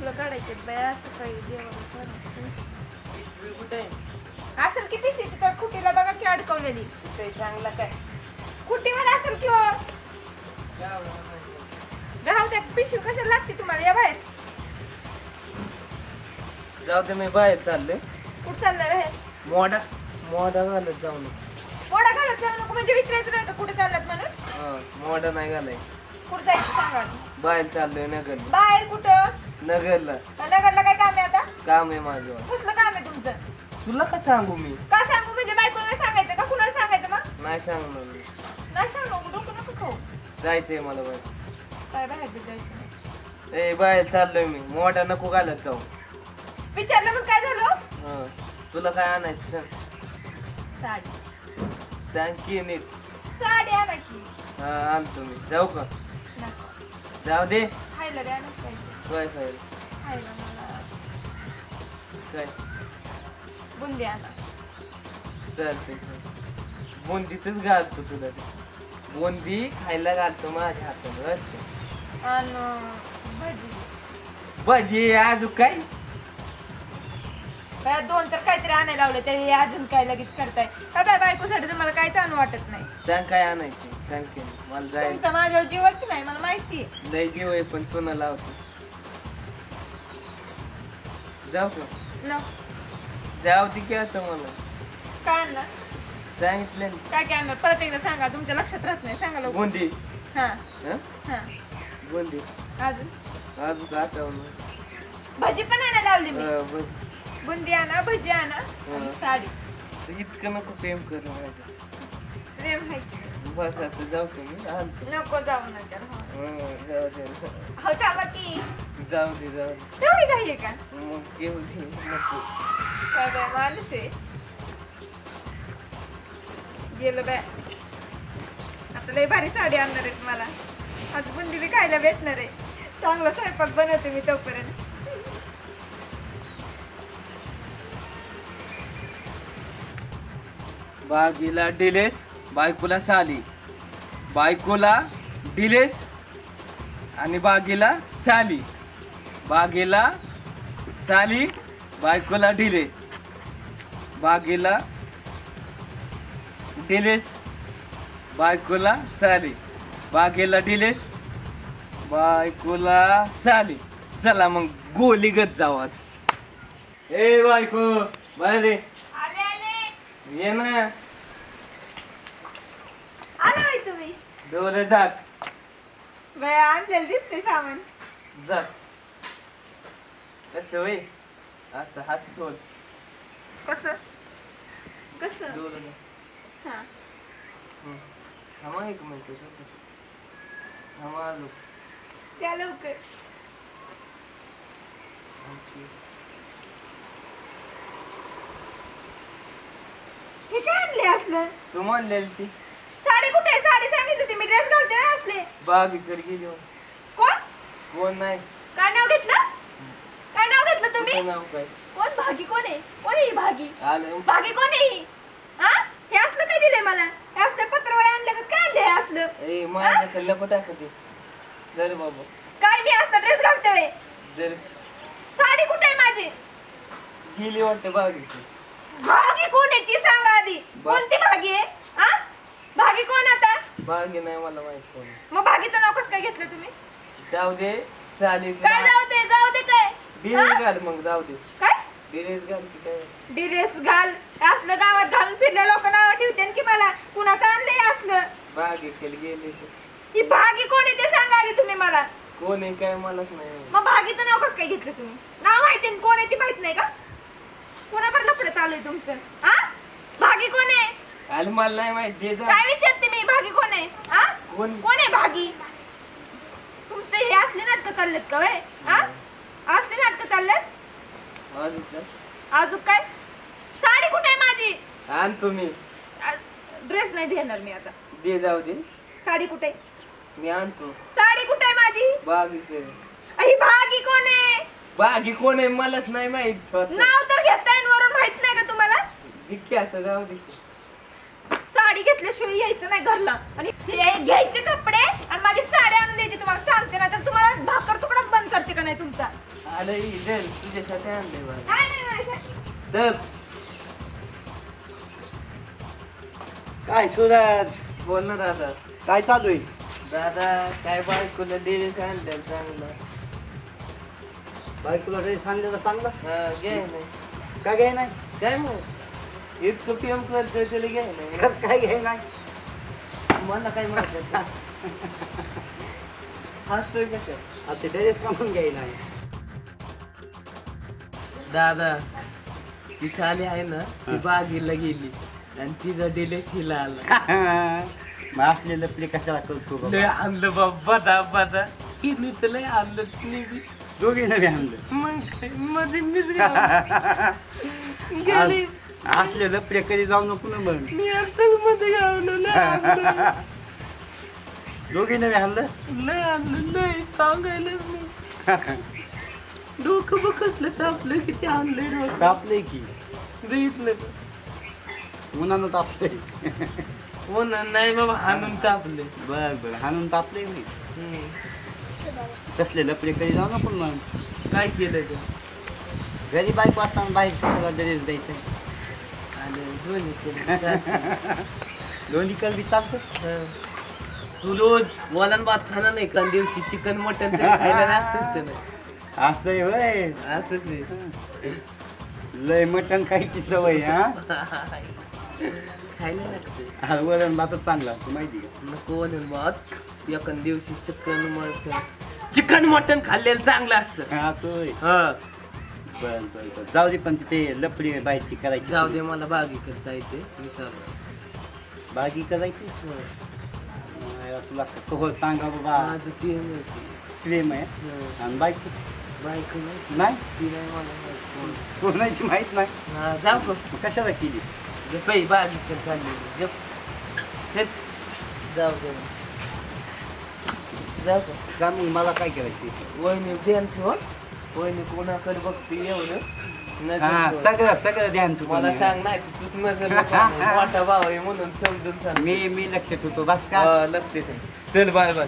फुलं काढायचे बाया सकाळी जेवण कुठे असेल की पिशवी तिथं खुटीला बघा की अडकवलेली ते चांगला काय खुटीवर असेल की राहू द्या पिशवी कशाला लागते तुम्हाला या बाहेर जाऊ दे मी बाहेर चालले कुठं चाललंय बाहेर मोडा घालत जाऊ नको मोडा घालत जाऊ नको म्हणजे विचारायचं नाही का कुठे चाललात म्हणून मोडा नाही घालाय कुठं जायचं सांगा बाहेर चाललोय नगरला बाहेर कुठं नगरला नगरला काय काम आहे आता काम आहे माझं कसलं काम आहे तुमचं तुला का सांगू मी का सांगू म्हणजे बायकोला सांगायचं का कुणाला सांगायचं मग नाही सांगणार मी नाही सांगू डोकं नको खाऊ जायचंय मला बाहेर काय बाहेर जायचं ए बाहेर चाललोय मी मोठा नको घालत जाऊ विचारलं पण काय झालं तुला काय आणायचं सांग साडी सांग की नीट साडी आणा की आणतो मी जाऊ का नको. जाऊ दे खायला द्या ना पाहिजे काय खायला खायला मला काय बुंदी आणा चालतंय बुंदीतच घालतो तुला ते बुंदी खायला घालतो माझ्या हातानं आणि भजी भजी अजून काय बाया दोन तर काहीतरी आणायला लावले तरी अजून काय लगेच करताय का बाय बायकोसाठी तर मला काहीच आणू वाटत नाही सांग काय आणायची सांग की मला जायला तुमचा माझ्यावर जीवच नाही मला माहिती लय जीव आहे पण सोनं लावतो जाऊ का न जाऊ दे की आता मला काय आणणार सांगितलं ना. काय काय आणणार परत एकदा सांगा तुमच्या लक्षात राहत नाही सांगा लवकर. बुंदी हा हं? हा बुंदी अजून अजून आठवलं भजी पण आणायला लावली मी बस. बुंदी आणा भजी आणा आणि साडी इतकं नको प्रेम कर माझ्या प्रेम आहे की. बस आता जाऊ का मी आणतो नको जाऊ नका जाऊ दे हो थांबा की जाऊ दे तेवढी घाई आहे का मग घेऊ दे नको काय बाय माणूस आहे गेलं बाय आता लय भारी साडी आणणार आहेत मला आज बुंदी बी खायला भेटणार आहे चांगला स्वयंपाक बनवते मी तोपर्यंत बागीला डिलेस बायकोला साली बायकोला डिलेस आणि बागीला साली बागेला साली बायकोला डिलेस बागेला डिलेस बायकोला साली बागेला डिलेस बायकोला साली चला मग गोली गत जाऊ आज ए बायको बाहेर ये. आले आले ये ना आले बाई तुम्ही डोळे जात बाय आणलेलं दिसते सामान जात कसं वय असं हात ठेवून कसं कसं डोळे हा थांबा एक मिनिट थांबा आलो त्या लवकर हे काय आणले असलं तू म्हणलेली ती साडी कुठे आहे साडी सांगितली होती मी ड्रेस घालते ना असले बागीकडे गेली हो. कोण कोण नाही काय नाव घेतलं काय नाव घेतलं तुम्ही तुझं नाव काय कोण भागी कोण आहे कोण आहे ही भागी आलं भागी कोण आहे ही हा हे असलं काय दिले मला हे असलं पत्रवळे आणलं का काय आणले हे असलं ए माझ्याकडे लपट टाकते जर बाबा काय मी असलं ड्रेस घालते वे जर साडी कुठे आहे माझी गेली वाटतं बागीची भागी कोण आहे ती सांगा आधी कोणती भागी आहे हा भागी कोण आता बागी नाही मला माहित कोण मग भागीचं नाव कसं काय घेतलं तुम्ही जाऊ दे चालेल काय जाऊ दे काय डिरेस घाल मग जाऊ दे काय डिरेस घाल की काय ड्रेस घाल असलं गावात घालून फिरल्या लोक नाव ठेवते की मला कुणाचं आणलंय असलं बागेकडे गेले ही भागी कोण आहे ते सांगा आधी तुम्ही मला कोण आहे काय मलाच नाही मग भागीचं नाव कसं काय घेतलं तुम्ही नाव माहिती आहे कोण आहे ती माहित नाही का कोणाकडे लफडं चालू आहे तुमचं हा भागी कोण आहे आलं मला नाही माहित दे जा काय विचारते मी भागी कोण आहे हा कोण कोण आहे भागी तुमचे हे असले नाटकं चाललेत का वय हा असले नाटकं चाललेत अजून काय साडी कुठे आहे माझी आण तुम्ही ड्रेस नाही देणार मी आता दे जाऊ दे साडी कुठे मी आणतो साडी कुठे आहे माझी बागीकडे ही भागी कोण आहे बागी कोण आहे मलाच नाही माहित नाव तर घेताय आणि वरून माहित नाही का तुम्हाला दिक्की आता जाऊ दे साडी घेतल्याशिवाय यायचं नाही घरला आणि हे घ्यायचे कपडे आणि माझी साडी आणून द्यायची तुम्हाला सांगते ना तर तुम्हाला भाकर तुकडा बंद करते का नाही तुमचा अरे दर तुझ्यासाठी आणलंय बघ. काय नाही माझ्यासाठी. दर काय सूरज, बोल ना दादा. काय चालू आहे? दादा काय बायकोला डेरेस आणलं चांगलं. बायकोला ड्रेस आणलेला चांगला? हा घे नाही काय घ्याय नाही? काय मग इतकं प्रेम करतोय त्याला घे नाही. खरंच काय घ्याय नाही? मला काय म्हणत हसतोय कसं. आता ते ड्रेस का म्हणून घ्याय नाही? दादा ती साली आहे ना ती बागेला गेली आणि तिचा डिलेक्स हिला आला. मग असलेलं प्ले कशाला करतो बाबा? लय आणलं बाबा दाबा हिने तर लय आणलं तिने बी. दोघी नवी आणलं. मग काय मध्ये मीच गावलो. गेली असलेलं प्ले कधी जाऊ नको ना मग. मी आताच मध्ये गावलो. लय आणलं दोघी नवी आणलं. लय आणलं लय सांगायलाच नाही. डोकं बघतलं तापलं किती आणलंय डोकं. तापलंय की बघितलं उन्हानं तापलंय. हो ना नाही बाबा हाणून तापले. बर बर हाणून तापलंय मी. तसले लपडे कधी जाऊ नको मग. काय केलं ते घरी बायको असताना बाहेर कशाला ड्रेस द्यायचं? आणि दोन्ही केलं. दोन्ही कल बी चालतं. हं. तू रोज वलन भात खाणार नाही का दिवशी चिकन मटन खायला लागतं ना. असं आहे होय. असंच आहे. लय मटण खायची सवय हा. खायला लागतं. हा, वरण भातच चांगला असतो माहिती का? नको वलन भात एका दिवशी चिकन मटन खाल्लेलं चांगलं असतं. हा, असं होय. हा बर बर बर जाऊ दे पण ते लपडी बाहेरची करायची. जाऊ दे मला बागेकडे जायचे मी चाललो. बागी करायची. हं. तुला कहो सांगा बाबा माझं ते माहिती. प्रेम आहे. हं. आणि बायको बायको नाही नाही ती नाही मला माहिती. कोणाची माहित नाही. हा जाऊ का मग कशाला केली? पै बागेकडे चालले जाऊ दे जाऊ का का मग मला काय करायची? वहिनी ध्यान ठेव. वहिनी कोणाकडे बघते एवढं नजर हा ठेव. सगळं सगळं ध्यान तू मला सांग नाही तूच नजर नको आणू. मोठा भाऊ आहे म्हणून समजून सांग. मी लक्ष ठेवतो बस का? हा, लक्ष ठेव. चल बाय बाय.